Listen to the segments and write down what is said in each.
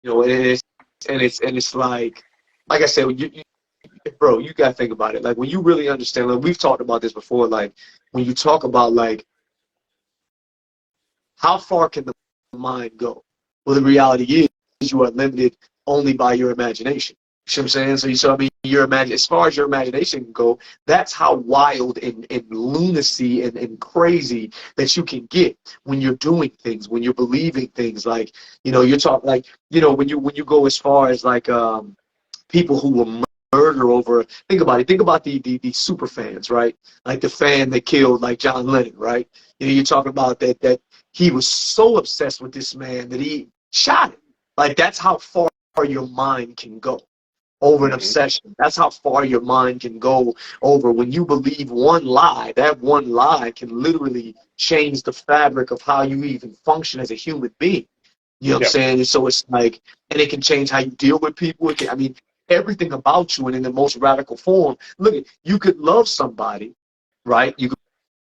You know, and it's like I said, bro, you gotta think about it. Like when you really understand, like we've talked about this before. Like when you talk about like how far can the mind go? Well, the reality is you are limited only by your imagination. You see what I'm saying? So I mean, as far as your imagination can go, that's how wild and lunacy and crazy that you can get when you're doing things, when you're believing things. Like, you know, you're talking like, you know, when you go as far as like people who will murder over. Think about it. Think about the super fans, right? Like the fan that killed like John Lennon, right? You know, you're talking about that he was so obsessed with this man that he shot him. Like that's how far your mind can go over an obsession. That's how far your mind can go over when you believe one lie. That one lie can literally change the fabric of how you even function as a human being. You know what I'm saying? And so it's like, and it can change how you deal with people. It can, I mean, everything about you and in the most radical form. Look, you could love somebody, right? You could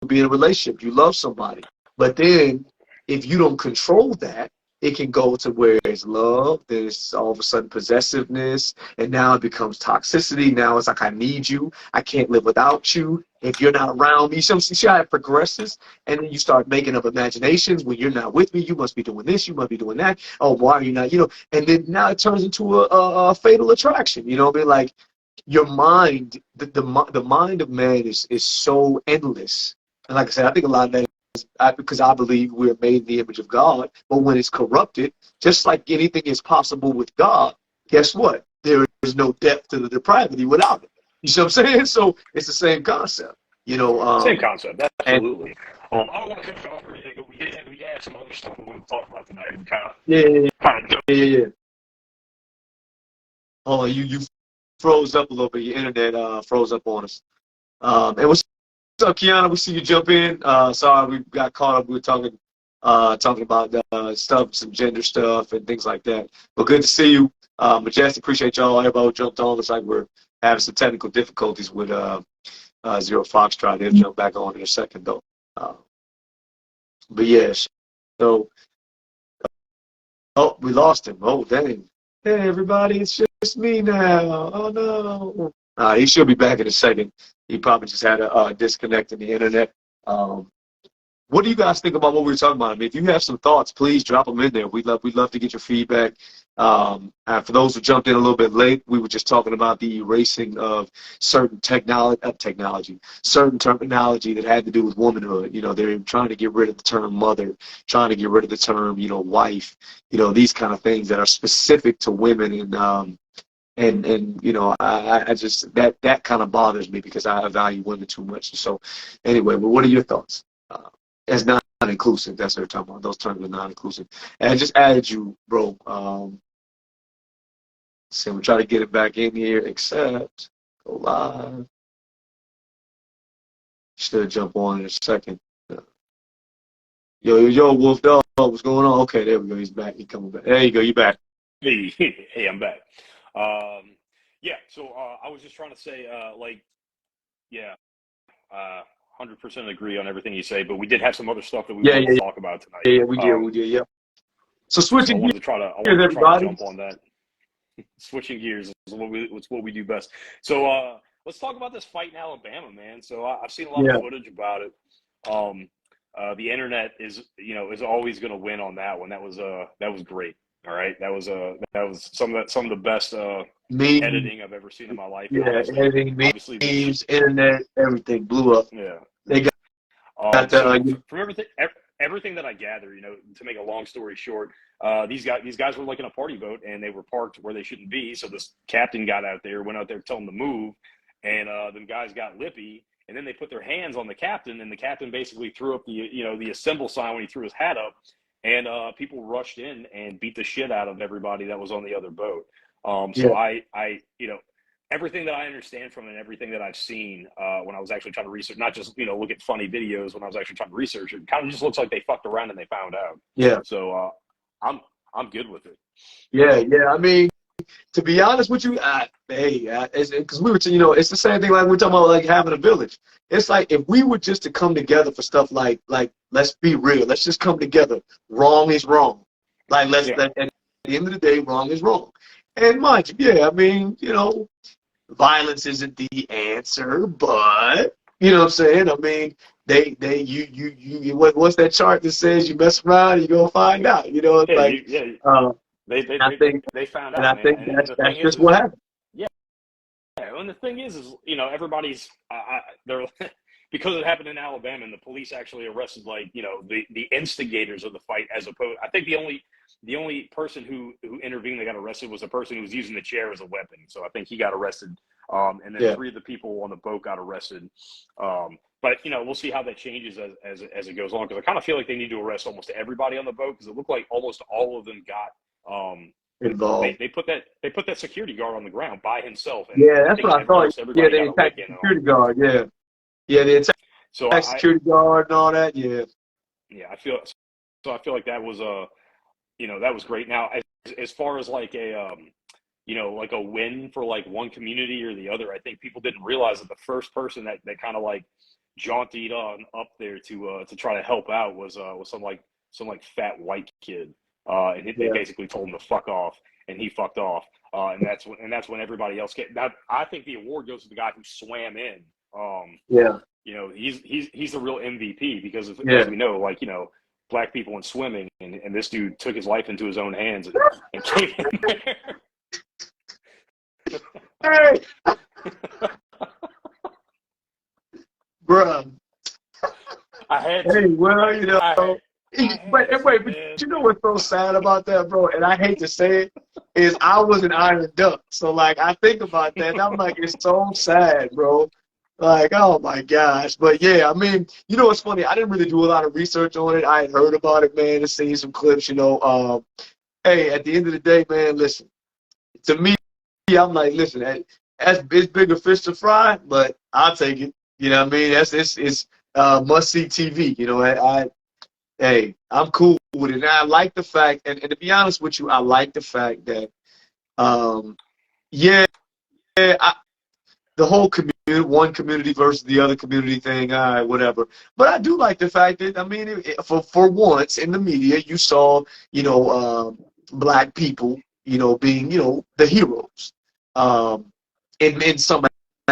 be in a relationship. You love somebody. But then if you don't control that, it can go to where it's love, there's all of a sudden possessiveness, and now it becomes toxicity. Now it's like, I need you. I can't live without you. If you're not around me, see how it progresses? And then you start making up imaginations. When you're not with me, you must be doing this, you must be doing that. Oh, why are you not? You know, and then now it turns into a fatal attraction. You know what I mean? Like your mind, the mind of man is so endless. And like I said, I think a lot of that because I believe we're made in the image of God. But when it's corrupted, just like anything is possible with God, guess what? There is no depth to the depravity without it. You see what I'm saying? So it's the same concept. You know, same concept, absolutely. I don't want to cut you off or anything, but we had some other stuff we want to talk about tonight. And yeah. Oh, you froze up a little bit. Your internet froze up on us. And what's up, Kiana? We see you jump in. Sorry, we got caught up. We were talking about stuff, some gender stuff and things like that. But good to see you. Majestic, appreciate y'all. Everybody who jumped on. Looks like we're having some technical difficulties with Zero Foxtrot. They'll jump back on in a second, though. But yeah, so, oh, we lost him. Oh, dang. Hey, everybody, it's just me now. Oh, no. He should be back in a second. He probably just had a disconnect in the internet. What do you guys think about what we were talking about? I mean, if you have some thoughts, please drop them in there. We'd love to get your feedback. And for those who jumped in a little bit late, we were just talking about the erasing of certain certain terminology that had to do with womanhood. You know, they're trying to get rid of the term mother, trying to get rid of the term, you know, wife. You know, these kind of things that are specific to women and you know, I just that kind of bothers me because I value women too much. And so anyway, but what are your thoughts? As non-inclusive, that's what they're talking about. Those terms are non-inclusive. And I just added you, bro. So we'll try to get it back in here, except go live. Should jump on in a second. Yo, Wolf Dog, what's going on? Okay, there we go. He's back. He's coming back. There you go. You back. Hey, I'm back. Yeah, so I was just trying to say, 100% agree on everything you say, but we did have some other stuff that we wanted to talk about tonight. Yeah, we did, yeah. So switching I wanted to try to jump on that. Switching gears is what we do best. So let's talk about this fight in Alabama, man. So I've seen a lot of footage about it. The internet is always going to win on that one. That was great. All right, that was some of the best editing I've ever seen in my life. Yeah, editing, memes, internet, everything blew up. Yeah, they got from everything that I gather, you know, to make a long story short, these guys were like in a party boat and they were parked where they shouldn't be. So this captain got out there, went out there, told them to move, and them guys got lippy. And then they put their hands on the captain, and the captain basically threw up the assemble sign when he threw his hat up. And people rushed in and beat the shit out of everybody that was on the other boat. So I everything that I understand from it and everything that I've seen when I was actually trying to research, not just, look at funny videos when I was actually trying to research it, kind of just looks like they fucked around and they found out. Yeah. So I'm good with it. Yeah. I mean, to be honest with you, because we were, it's the same thing like we're talking about, like having a village. It's like if we were just to come together for stuff like let's be real, let's just come together. Wrong is wrong. Like the end of the day, wrong is wrong. And mind you, yeah, I mean, violence isn't the answer, but you know what I'm saying? I mean, what's that chart that says you mess around and you're gonna find out? It's Yeah, like, they they I they think, they found and out, I man. think And that's the that's thing is, just what happened. yeah. And the thing is everybody's they're because it happened in Alabama, and the police actually arrested the instigators of the fight, as opposed. I think the only person who intervened that got arrested was the person who was using the chair as a weapon. So I think he got arrested. And then Yeah, 3 of the people on the boat got arrested. But we'll see how that changes as it goes on, because I kind of feel like they need to arrest almost everybody on the boat, because it looked like almost all of them got involved. they put that security guard on the ground by himself, and Yeah, I that's think what I thought. almost Yeah, everybody they got a lick attacked in the on. security guard. Yeah, yeah, they attacked So the security guard and all that. Yeah, yeah, I feel like that was that was great. Now, as far as like like a win for like one community or the other, I think people didn't realize that the first person that kind of like jaunted on up there to try to help out was some fat white kid, and they yeah, basically told him to fuck off, and he fucked off, and that's when everybody else get that. I think the award goes to the guy who swam in. yeah, He's the real MVP, because as yeah. we know, black people in swimming, and this dude took his life into his own hands and came in there. Hey, bruh. I had Hey, to. well, I but had to, wait, but man. you know what's so sad about that, bro? And I hate to say it, is I was an Iron Duck. So like, I think about that, and I'm like, it's so sad, bro. Like, oh my gosh. But yeah, I mean, what's funny? I didn't really do a lot of research on it. I had heard about it, man, and seen some clips. Hey, at the end of the day, man, listen. To me, I'm like, listen, it's bigger fish to fry, but I'll take it. You know what I mean? It's must see TV. Hey, I'm cool with it. And I like the fact, and to be honest with you, I like the fact that, yeah, I, the whole community, one community versus the other community thing, all right, whatever. But I do like the fact that, I mean, for once in the media, you saw, black people, being, the heroes, in some,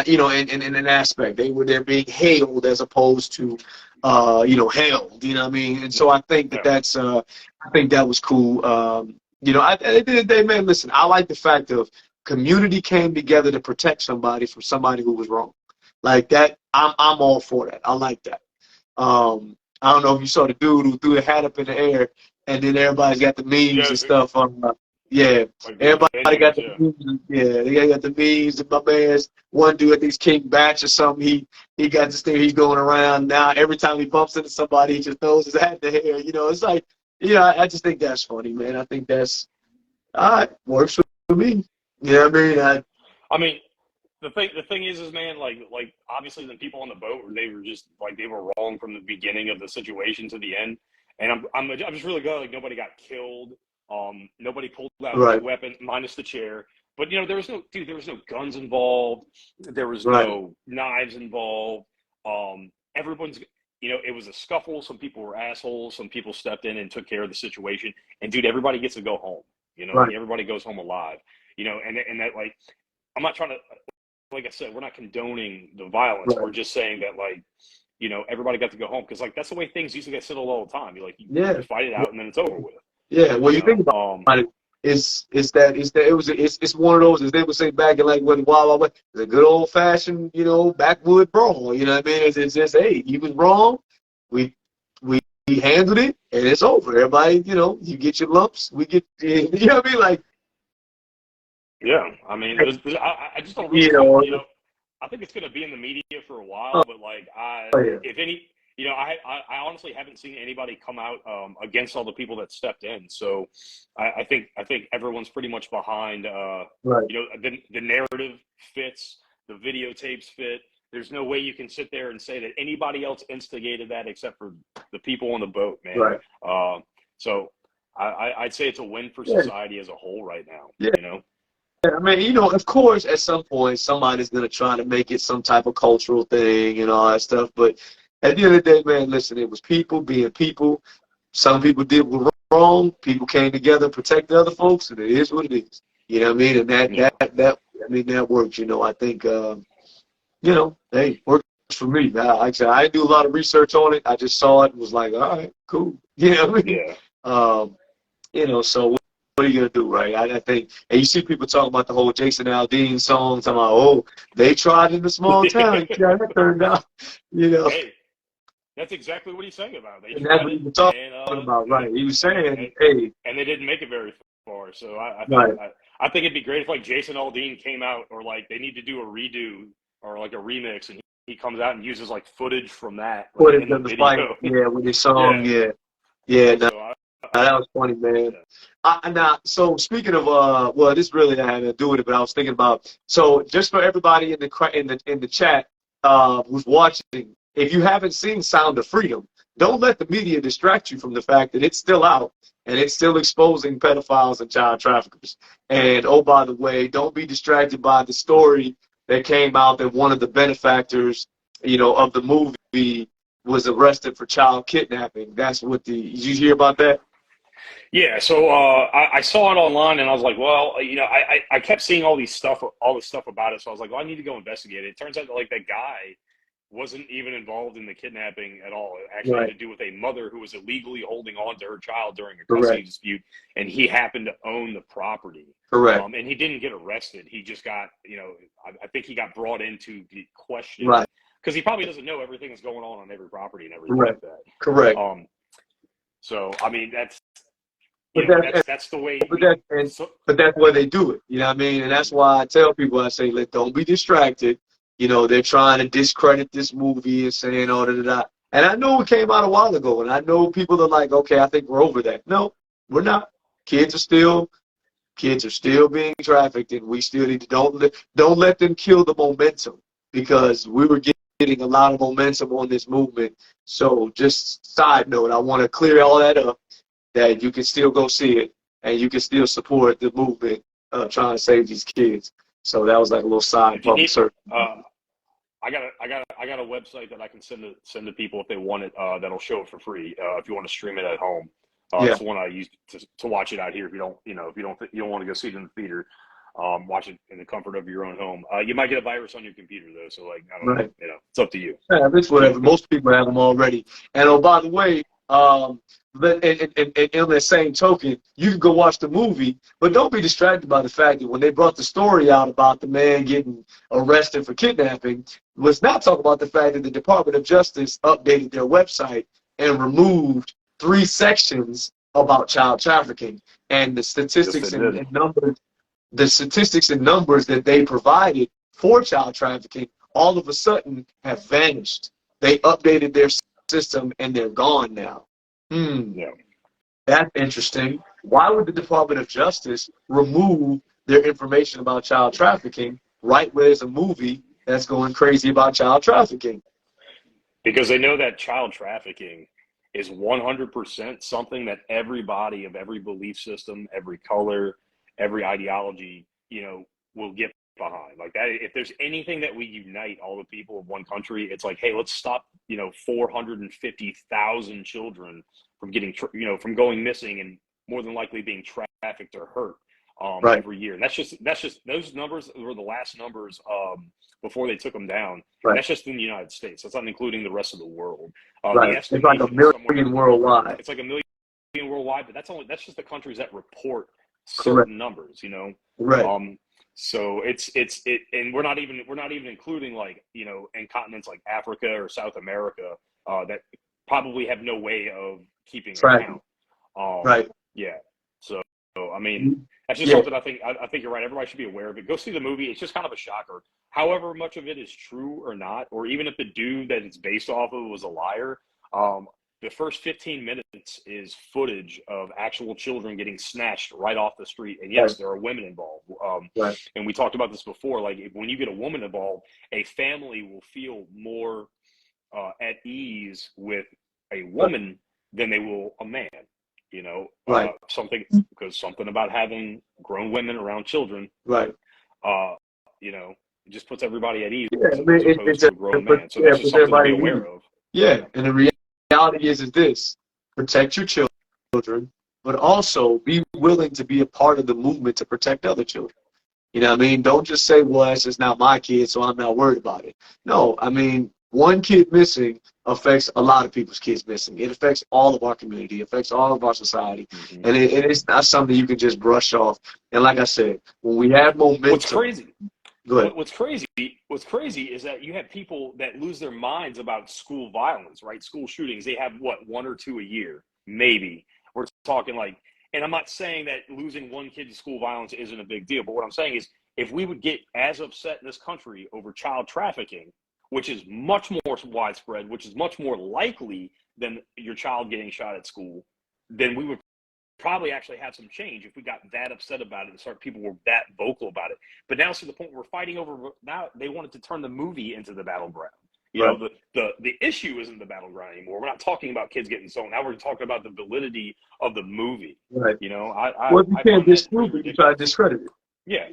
in an aspect. They're being hailed as opposed to, hailed, you know what I mean? And so I think Yeah. I think that was cool. At the end of the day, man, listen, I like the fact of community came together to protect somebody from somebody who was wrong. Like that, I'm all for that. I like that. I don't know if you saw the dude who threw a hat up in the air, and then everybody's got the memes Yeah, and stuff. Yeah, like the everybody got videos. the Yeah. memes. Yeah, they got the memes. And my man's one dude, I think it's King Batch or something. He got this thing. He's going around now. Every time he bumps into somebody, he just throws his hat in the air. It's like, I just think that's funny, man. I think that's all right. Works for me. You know what I mean? I mean, the thing is, man, obviously the people on the boat, they were just they were wrong from the beginning of the situation to the end, and I'm just really glad nobody got killed. Nobody pulled out any Right, weapon, minus the chair. But there was no guns involved. There was right, no knives involved. Everyone's it was a scuffle. Some people were assholes. Some people stepped in and took care of the situation. And dude, everybody gets to go home. right, Everybody goes home alive. And that I'm not trying to, like I said, we're not condoning the violence. right. We're just saying that everybody got to go home, because that's the way things used to get settled all the time. You Yeah, fight it out and then it's over with. yeah. Well, you think about it, it's one of those, as they would say back in like when Wild Wild West, it's a good old fashioned, backwood brawl. You know what I mean? It's just, hey, he was wrong. We we handled it, and it's over. Everybody, you get your lumps. We get, you know what I mean? Like, Yeah, I mean, I just don't really you think, know, I think it's going to be in the media for a oh while, but yeah, if any, I honestly haven't seen anybody come out against all the people that stepped in. So I think everyone's pretty much behind. right, The narrative fits, the videotapes fit. There's no way you can sit there and say that anybody else instigated that except for the people on the boat, man. right. So I'd say it's a win for Yeah, society as a whole right now. yeah. I mean, of course, at some point, somebody's going to try to make it some type of cultural thing and all that stuff. But at the end of the day, man, listen, it was people being people. Some people did wrong, people came together to protect the other folks, and it is what it is. You know what I mean? And Yeah. that works. I think hey, works for me. Like I said, I didn't do a lot of research on it. I just saw it and was like, all right, cool. You know what I mean? Yeah. So what are you gonna do, right? I think, and you see people talking about the whole Jason Aldean song, talking about, oh, they tried in a small town, yeah, that turned out, Hey, that's exactly what he's saying about. They and that's tried what he it, was talking and about, right? He was saying, and, hey, and they didn't make it very far. So right, I think it'd be great if like Jason Aldean came out, or like they need to do a redo or like a remix, and he comes out and uses like footage from that, like put it in the in the fight, video. yeah, with his song, Yeah. yeah. So That was funny, man. Now, so speaking of, well, this really had to do with it, but I was thinking about, so just for everybody in the chat who's watching, if you haven't seen Sound of Freedom, don't let the media distract you from the fact that it's still out and it's still exposing pedophiles and child traffickers. And oh, by the way, don't be distracted by the story that came out that one of the benefactors, of the movie was arrested for child kidnapping. That's what did you hear about that? yeah, so I saw it online, and I was like, well, I kept seeing all this stuff about it, so I was like, well, I need to go investigate it. It turns out that like that guy wasn't even involved in the kidnapping at all. It actually had Right. to do with a mother who was illegally holding on to her child during a custody Correct. dispute, and he happened to own the property. Correct. And he didn't get arrested. He just got, I think he got brought in to be questioned, Right. because he probably doesn't know everything that's going on every property and everything Correct. like that. Correct. So I mean, that's the way. But that's why they do it. You know what I mean? And that's why I tell people, I say, don't be distracted. They're trying to discredit this movie and saying, oh, da, da, da. And I know it came out a while ago, and I know people are like, okay, I think we're over that. No, we're not. Kids are still being trafficked, and we still need to don't let them kill the momentum, because we were getting a lot of momentum on this movement. So just side note, I want to clear all that up, that you can still go see it and you can still support the movement trying to save these kids. So that was like a little side If you public need, service. I got a website that I can send to people if they want it. That'll show it for free. If you want to stream it at home, Yeah. it's the one I use to watch it out here. If you don't want to go see it in the theater, watch it in the comfort of your own home. You might get a virus on your computer though, so like I don't Right. know, it's up to you. Yeah, it's whatever. Most people have them already. And oh, by the way, but on that same token, you can go watch the movie, but don't be distracted by the fact that when they brought the story out about the man getting arrested for kidnapping, let's not talk about the fact that the Department of Justice updated their website and removed 3 sections about child trafficking, and the statistics Yes, and numbers, that they provided for child trafficking all of a sudden have vanished. They updated their system and they're gone now. Yeah. That's interesting. Why would the Department of Justice remove their information about child trafficking right where there's a movie that's going crazy about child trafficking? Because they know that child trafficking is 100% something that everybody of every belief system, every color, every ideology, will get behind. Like that, if there's anything that we unite all the people of one country, it's like, hey, let's stop, 450,000 children from getting, from going missing and more than likely being trafficked or hurt Right. every year. And that's just those numbers were the last numbers before they took them down. Right. And that's just in the United States. That's not including the rest of the world. Right. It's like a million worldwide. It's like a million worldwide, but that's just the countries that report certain Correct. numbers, Right. So and we're not even including like, in continents like Africa or South America that probably have no way of keeping account. Right. Yeah. So I mean, that's just something I think you're right. Everybody should be aware of it. Go see the movie. It's just kind of a shocker. However much of it is true or not, or even if the dude that it's based off of was a liar, the first 15 minutes is footage of actual children getting snatched right off the street. And yes, there are women involved. Right. And we talked about this before. Like when you get a woman involved, a family will feel more at ease with a woman than they will a man. Right. Something about having grown women around children. Right. It just puts everybody at ease. Yeah, As opposed to a grown man. So that's just something to be aware of. Yeah, and the reality is this: protect your children, but also be willing to be a part of the movement to protect other children. You know what I mean? Don't just say, well, it's just not my kid, so I'm not worried about it. No, I mean, one kid missing affects a lot of people's kids missing. It affects all of our community. It affects all of our society. Mm-hmm. And it's not something you can just brush off. And like I said, when we have momentum. What's crazy? Go ahead. What's crazy is that you have people that lose their minds about school violence, right? School shootings. They have what, one or two a year, maybe. We're talking like, and I'm not saying that losing one kid to school violence isn't a big deal, but what I'm saying is if we would get as upset in this country over child trafficking, which is much more widespread, which is much more likely than your child getting shot at school, then we would probably actually have some change if we got that upset about it and people were that vocal about it. But now it's to the point where we're fighting over, now they wanted to turn the movie into the battleground. You know, the issue isn't the battleground anymore. We're not talking about kids getting stolen. Now we're talking about the validity of the movie. Right. You know, well, you can't disprove it, you try to discredit it. Yeah.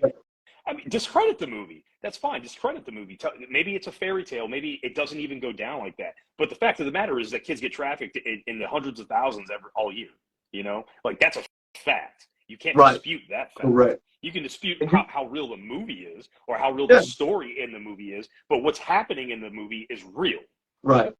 I mean, discredit the movie. That's fine. Discredit the movie. Maybe it's a fairy tale. Maybe it doesn't even go down like that. But the fact of the matter is that kids get trafficked in the hundreds of thousands all year. You know, like that's a fact. You can't dispute that fact. Correct. You can dispute how real the movie is or how real the story in the movie is, but what's happening in the movie is real. Right.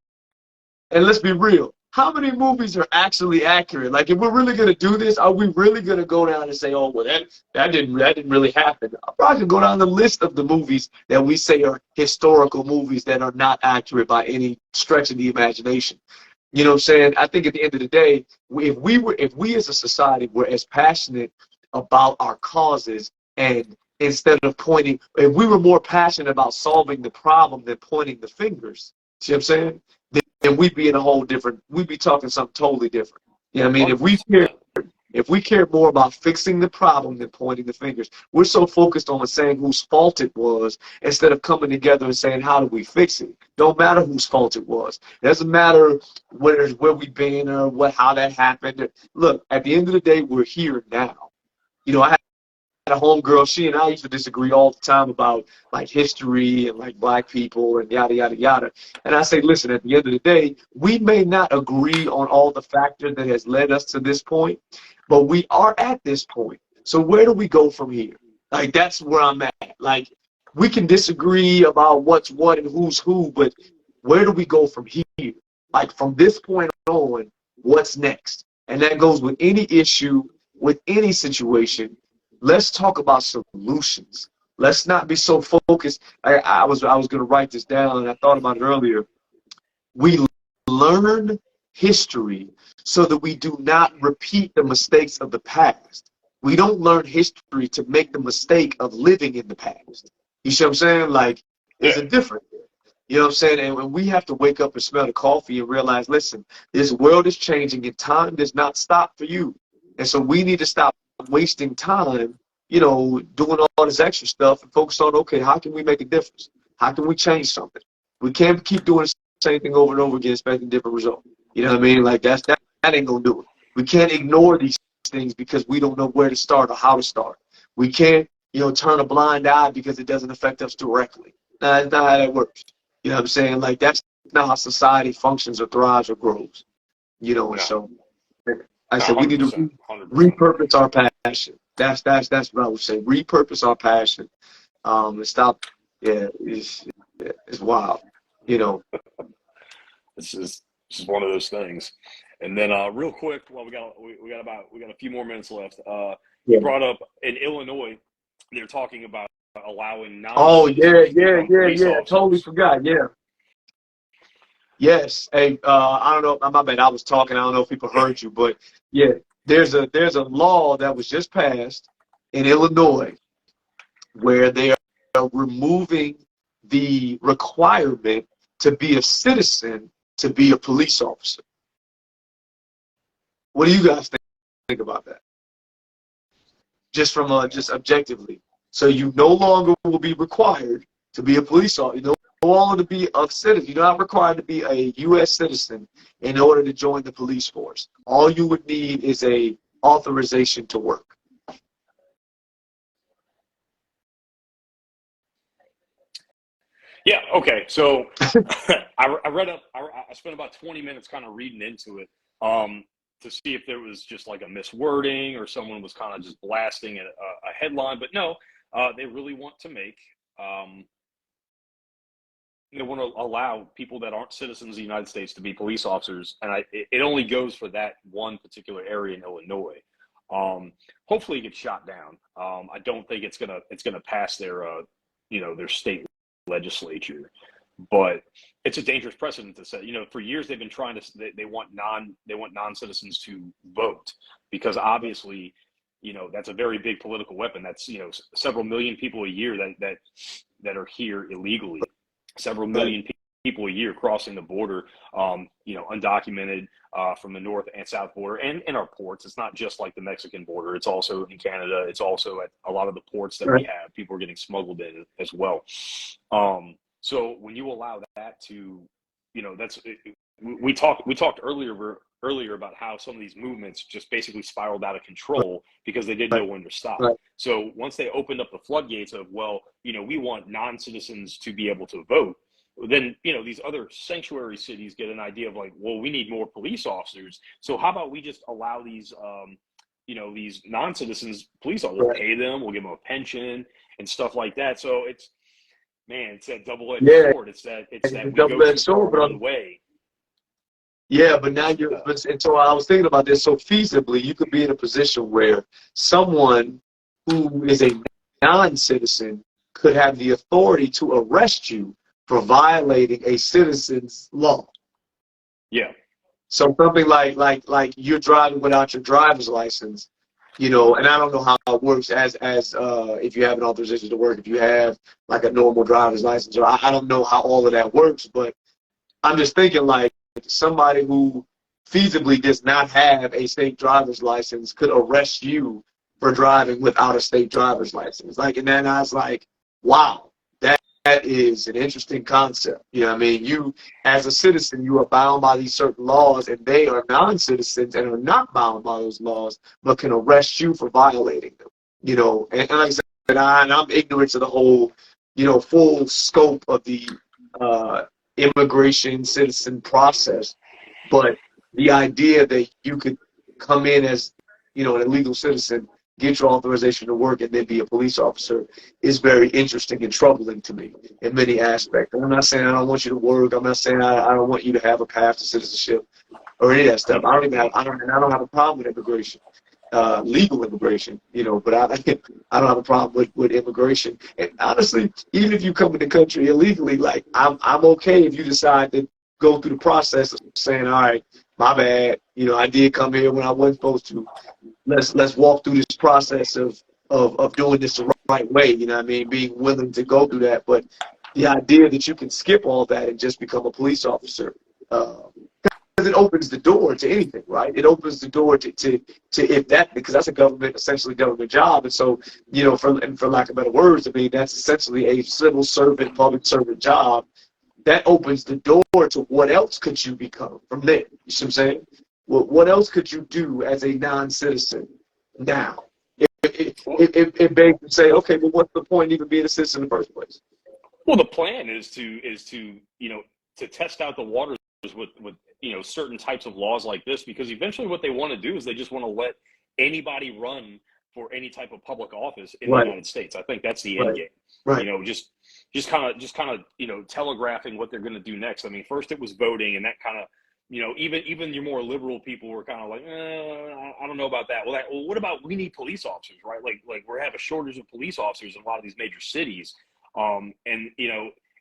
And let's be real. How many movies are actually accurate? Like, if we're really going to do this, are we really going to go down and say, oh, well, that didn't really happen? I'm probably going to go down the list of the movies that we say are historical movies that are not accurate by any stretch of the imagination. You know what I'm saying? I think at the end of the day, if we as a society were as passionate about our causes, and instead of pointing, if we were more passionate about solving the problem than pointing the fingers, see what I'm saying? Then we'd be in a whole different, we'd be talking something totally different. You know what I mean? 100%. If we care more about fixing the problem than pointing the fingers, we're so focused on saying whose fault it was instead of coming together and saying, how do we fix it? Don't matter whose fault it was. It doesn't matter where we've been or how that happened. Look, at the end of the day, we're here now. You know, I had a homegirl, she and I used to disagree all the time about like history and like black people and yada, yada, yada. And I say, listen, at the end of the day, we may not agree on all the factors that has led us to this point, but we are at this point. So where do we go from here? Like, that's where I'm at. Like, we can disagree about what's what and who's who, but where do we go from here? Like, from this point on, what's next? And that goes with any issue, with any situation. Let's talk about solutions. Let's not be so focused. I was going to write this down, and I thought about it earlier. We learn history so that we do not repeat the mistakes of the past. We don't learn history to make the mistake of living in the past. You see what I'm saying? Like, there's a difference there. You know what I'm saying? And when we have to wake up and smell the coffee and realize, listen, this world is changing and time does not stop for you. And so we need to stop wasting time, you know, doing all this extra stuff and focus on, okay, how can we make a difference? How can we change something? We can't keep doing the same thing over and over again, expecting different results. You know what I mean? Like, that ain't gonna do it. We can't ignore these things because we don't know where to start or how to start. We can't, you know, turn a blind eye because it doesn't affect us directly. That's not how that works. You know what I'm saying? Like, that's not how society functions or thrives or grows. You know, and so I said we need to 100%. repurpose our passion. That's what I would say. Repurpose our passion. And stop. Yeah, it's wild. You know. It's just one of those things. And then real quick, well, we got a few more minutes left. You brought up in Illinois, they're talking about allowing non-citizens to become police officers. I totally forgot. Yeah. Yes. Hey, I don't know. My bad. I was talking. I don't know if people heard you, but yeah, there's a law that was just passed in Illinois where they are removing the requirement to be a citizen to be a police officer. What do you guys think about that? Just from just objectively. So you no longer will be required to be a police officer. You no longer to be a citizen. You're not required to be a U.S. citizen in order to join the police force. All you would need is a authorization to work. Yeah. Okay. So I read up. I spent about 20 minutes kind of reading into it. to see if there was just like a miswording or someone was kind of just blasting a headline. But no, they really want to make, they want to allow people that aren't citizens of the United States to be police officers. And it only goes for that one particular area in Illinois. Hopefully it gets shot down. I don't think it's gonna pass their their state legislature, but it's a dangerous precedent to set. For years they've been trying to, they want non-citizens to vote, because obviously, that's a very big political weapon. That's, several million people a year that are here illegally, several million people a year crossing the border, undocumented, from the north and south border, and in our ports. It's not just like the Mexican border. It's also in Canada. It's also at a lot of the ports that we have. People are getting smuggled in as well. So when you allow that to, we talked earlier about how some of these movements just basically spiraled out of control because they didn't know when to stop. So once they opened up the floodgates of, we want non-citizens to be able to vote, then, these other sanctuary cities get an idea of like, well, we need more police officers. So how about we just allow these, these non-citizens police officers, we'll pay them, we'll give them a pension and stuff like that. So it's that double-edged sword. It's that we go too far one way. Yeah, but now and so I was thinking about this. So feasibly, you could be in a position where someone who is a non-citizen could have the authority to arrest you for violating a citizen's law. Yeah. So something like you're driving without your driver's license, and I don't know how it works as if you have an authorization to work, if you have like a normal driver's license, or I don't know how all of that works, but I'm just thinking like somebody who feasibly does not have a state driver's license could arrest you for driving without a state driver's license. And then I was like, wow. That is an interesting concept. You, as a citizen, you are bound by these certain laws, and they are non-citizens and are not bound by those laws, but can arrest you for violating them. And like I said, I'm ignorant to the whole, full scope of the immigration citizen process. But the idea that you could come in as, an illegal citizen, get your authorization to work, and then be a police officer is very interesting and troubling to me in many aspects. And I'm not saying I don't want you to work. I'm not saying I don't want you to have a path to citizenship or any of that stuff. I don't have a problem with immigration, legal immigration, but I don't have a problem with immigration. And honestly, even if you come in the country illegally, like I'm okay if you decide to go through the process of saying, all right, my bad, I did come here when I wasn't supposed to. Let's walk through this process of doing this the right way, being willing to go through that. But the idea that you can skip all that and just become a police officer, because it opens the door to anything, right? It opens the door to if that, because that's essentially government job. And so, for lack of better words, that's essentially a civil servant, public servant job. That opens the door to what else could you become from there? You see what I'm saying? What else could you do as a non-citizen now? It begs to say, okay, well, what's the point of even being a citizen in the first place? Well, the plan is to test out the waters with certain types of laws like this, because eventually what they want to do is they just want to let anybody run for any type of public office in the United States. I think that's the end game. Right. Just kind of telegraphing what they're going to do next. First it was voting, and that kind of, even your more liberal people were kind of like, I don't know about that. Well, what about, we need police officers, right? Like we have a shortage of police officers in a lot of these major cities. And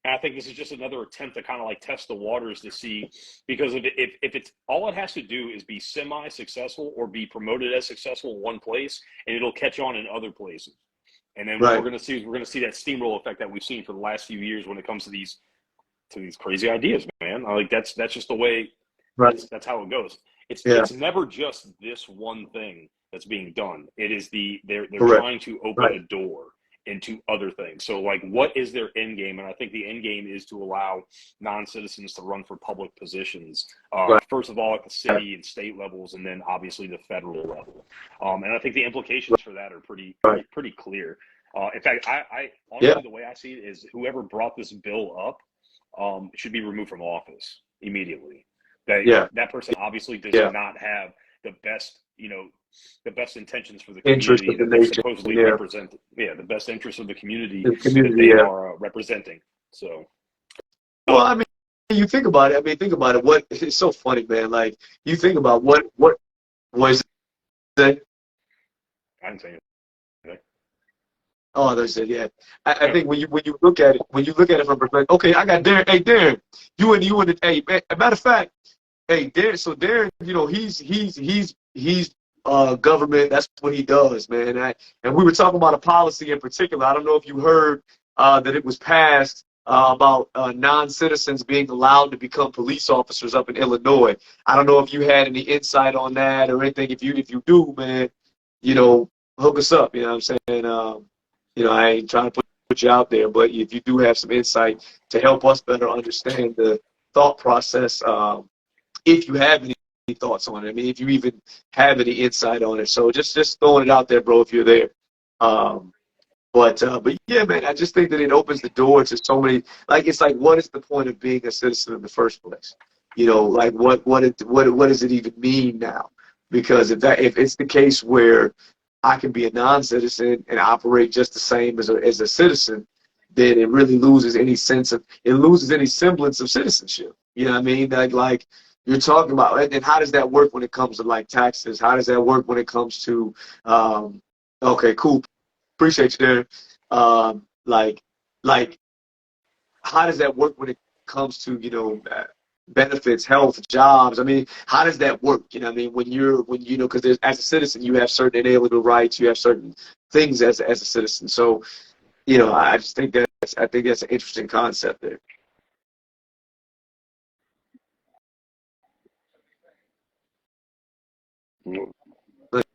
I think this is just another attempt to kind of like test the waters to see, because if it's all it has to do is be semi-successful or be promoted as successful in one place, and it'll catch on in other places. And then what we're going to see that steamroll effect that we've seen for the last few years when it comes to these crazy ideas, man. That's just the way. That's how it goes. It's never just this one thing that's being done. It is they're trying to open a door into other things. So like, what is their end game? And I think the end game is to allow non-citizens to run for public positions. First of all, at the city and state levels, and then obviously the federal level. And I think the implications for that are pretty clear. In fact, I honestly, the way I see it is whoever brought this bill up should be removed from office immediately. That person obviously does not have the best, you know, the best intentions for the Interest community of the that they're nation. supposedly Yeah. representing. Yeah, the best interest of the community The that community. they Yeah. are representing. So, Well, I mean, you think about it. I mean, think about it. What it's so funny, man. Like you think about what was that? I didn't say anything. Oh, that's it. Yeah, I think when you look at it from perspective. Okay, I got Darren. Hey, Darren, you and the. Hey, matter of fact, hey, Darren. So Darren, you know, he's government. That's what he does, man. And we were talking about a policy in particular. I don't know if you heard that it was passed about non-citizens being allowed to become police officers up in Illinois. I don't know if you had any insight on that or anything. If you do, man, you know, hook us up. You know what I'm saying? You know, I ain't trying to put you out there, but if you do have some insight to help us better understand the thought process, if you have any thoughts on it. I mean, if you even have any insight on it. So just throwing it out there, bro, if you're there. But yeah, man, I just think that it opens the door to so many. Like, it's like, what is the point of being a citizen in the first place? You know, like what does it even mean now? Because if it's the case where I can be a non-citizen and operate just the same as a citizen, then it really loses any semblance of citizenship. You know what I mean? Like you're talking about, and how does that work when it comes to like taxes? How does that work when it comes to okay, cool. Appreciate you there. Like, how does that work when it comes to, you know, benefits, health, jobs? I mean, how does that work? You know, what I mean, when you know, because as a citizen, you have certain inalienable rights, you have certain things as a citizen. So, you know, I just think I think that's an interesting concept there. Like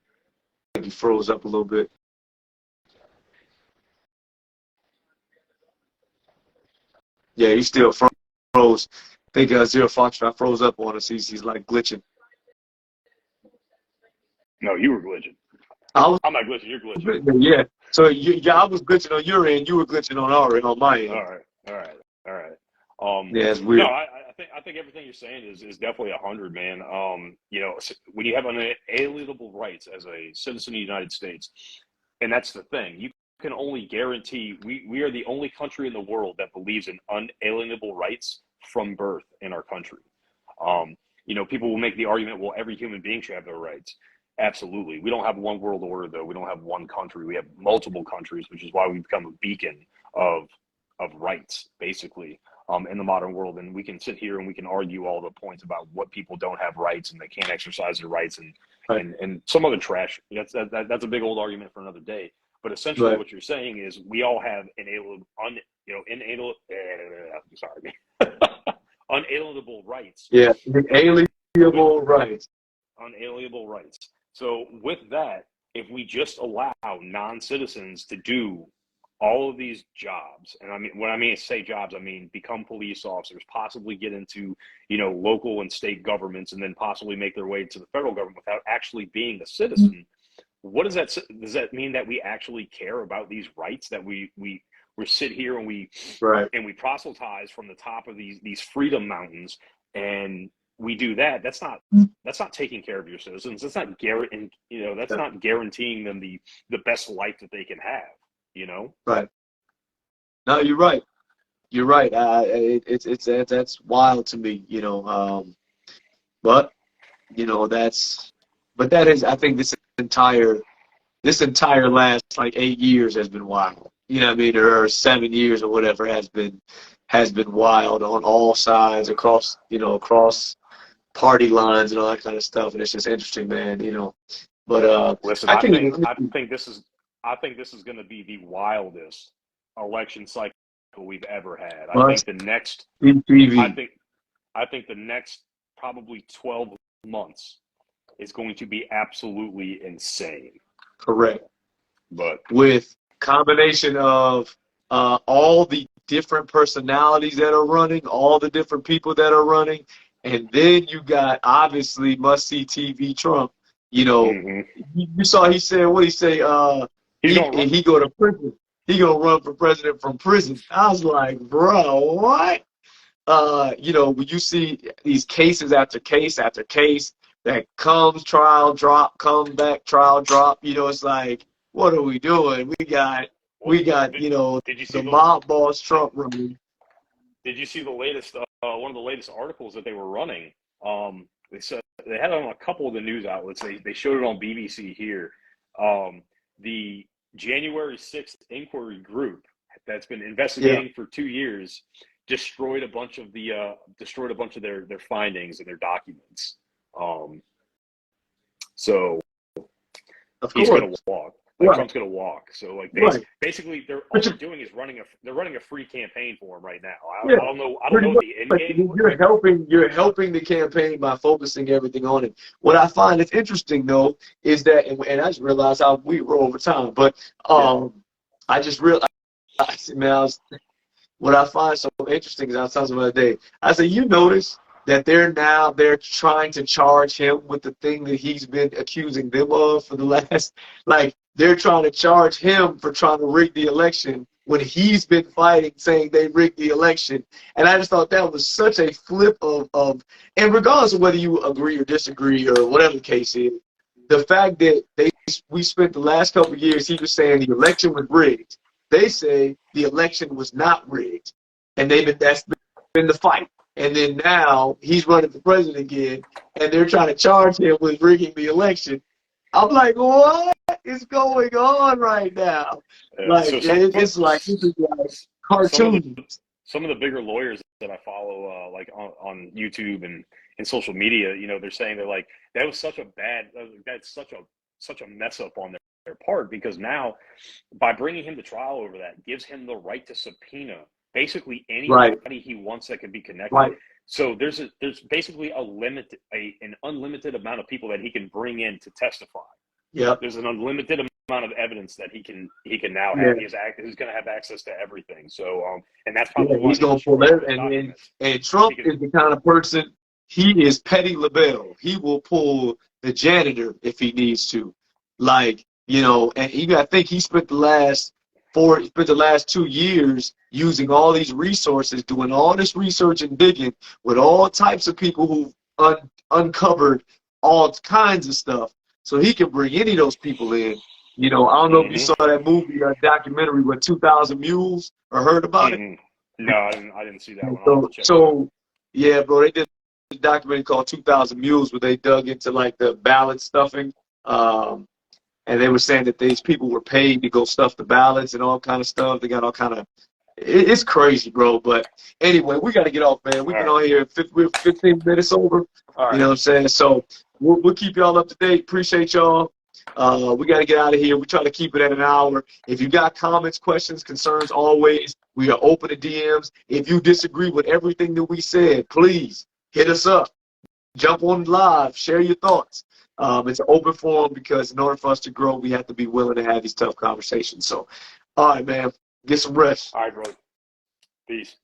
you froze up a little bit. Yeah, he still froze. I think Zero Foxtrot froze up on us. He's like glitching. No, you were glitching. I was I'm not glitching. You're glitching. yeah. So yeah, I was glitching on your end. You were glitching on our end, on my end. All right. All right. All right. Yeah, it's No, weird. I think everything you're saying is definitely 100, man. You know, when you have unalienable rights as a citizen of the United States, and that's the thing, you can only guarantee we are the only country in the world that believes in unalienable rights from birth in our country. You know, people will make the argument, well, every human being should have their rights. Absolutely. We don't have one world order, though. We don't have one country. We have multiple countries, which is why we've become a beacon of rights, basically, in the modern world. And we can sit here and we can argue all the points about what people don't have rights and they can't exercise their rights and Right. and some other trash. That's a big old argument for another day. But essentially, Right. what you're saying is we all have unalienable rights. Yeah, And with inalienable rights. unalienable rights. So with that, if we just allow non-citizens to do all of these jobs, and I mean, when I mean say jobs, I mean become police officers, possibly get into, you know, local and state governments, and then possibly make their way to the federal government without actually being a citizen. What does that mean that we actually care about these rights, that we sit here and we Right. proselytize from the top of these freedom mountains, and we do that? That's not taking care of your citizens. That's not that's not guaranteeing them the best life that they can have, you know? Right. No, you're right. You're right. That's wild to me, you know. But you know that is, I think this entire last like 8 years has been wild. You know what I mean? Or 7 years or whatever has been wild on all sides, across party lines and all that kind of stuff. And it's just interesting, man. You know, but Listen, I I can't think even. I think this is I think this is going to be the wildest election cycle we've ever had. I think Must the next be I TV. think I think the next probably 12 months is going to be absolutely insane. Correct. But With combination of all the different personalities that are running, all the different people that are running, and then you got obviously must see TV Trump. You know, you saw he said what he say. he's going to run. He go to prison. He gonna run for president from prison. I was like, bro, what? You know, when you see these cases after case after case, that comes, trial, drop, come back, trial, drop. You know, it's like, what are we doing? Well, You know, did you see the mob boss Trump running. Did you see the latest? One of the latest articles that they were running. They said they had it on a couple of the news outlets. They showed it on BBC here. The January 6th inquiry group that's been investigating for 2 years destroyed a bunch of their findings and their documents. So Of he's course. going to walk. Like Right. Trump's going to walk. So like Right. basically, all they're doing is running a free campaign for him right now. I Yeah, don't know pretty what much. the end Like, game looks you're helping the campaign by focusing everything on it. What I find is interesting though is that, and I just realized how we were over time, but I just realized, man, what I find so interesting is I was talking about the other day. I said, you notice that they're trying to charge him with the thing that he's been accusing them of for the last, like, they're trying to charge him for trying to rig the election when he's been fighting, saying they rigged the election. And I just thought that was such a flip of, and regardless of whether you agree or disagree or whatever the case is, the fact that we spent the last couple of years, he was saying the election was rigged. They say the election was not rigged, and that's been the fight. And then now he's running for president again, and they're trying to charge him with rigging the election. I'm like, what is going on right now? Like, so it's like, this is like cartoons. some of the bigger lawyers that I follow, like on YouTube and social media, you know, they're saying that like that's such a mess up on their part, because now by bringing him to trial over that gives him the right to subpoena basically anybody he wants that could be connected. Right. So there's basically an unlimited amount of people that he can bring in to testify. Yeah. There's an unlimited amount of evidence that he can now have. He's going to have access to everything. So and that's probably why he's going to pull everything. And Trump is the kind of person, he is Petty LaBelle. He will pull the janitor if he needs to. Like, you know, and you got to think he spent the last 2 years using all these resources, doing all this research and digging with all types of people who uncovered all kinds of stuff. So he can bring any of those people in. You know, I don't know if you saw that movie, documentary with 2,000 Mules, or heard about it. No, I didn't see that one. So yeah, bro, they did a documentary called 2,000 Mules where they dug into like the ballot stuffing. And they were saying that these people were paid to go stuff the ballots and all kind of stuff. They got all kind of, it's crazy, bro. But anyway, we got to get off, man. We've been on here, we're 15 minutes over. You know what I'm saying? So we'll keep y'all up to date. Appreciate y'all. We got to get out of here. We try to keep it at an hour. If you got comments, questions, concerns, always, we are open to DMs. If you disagree with everything that we said, please hit us up. Jump on live. Share your thoughts. It's an open forum because in order for us to grow, we have to be willing to have these tough conversations. So, all right, man, get some rest. All right, bro. Peace.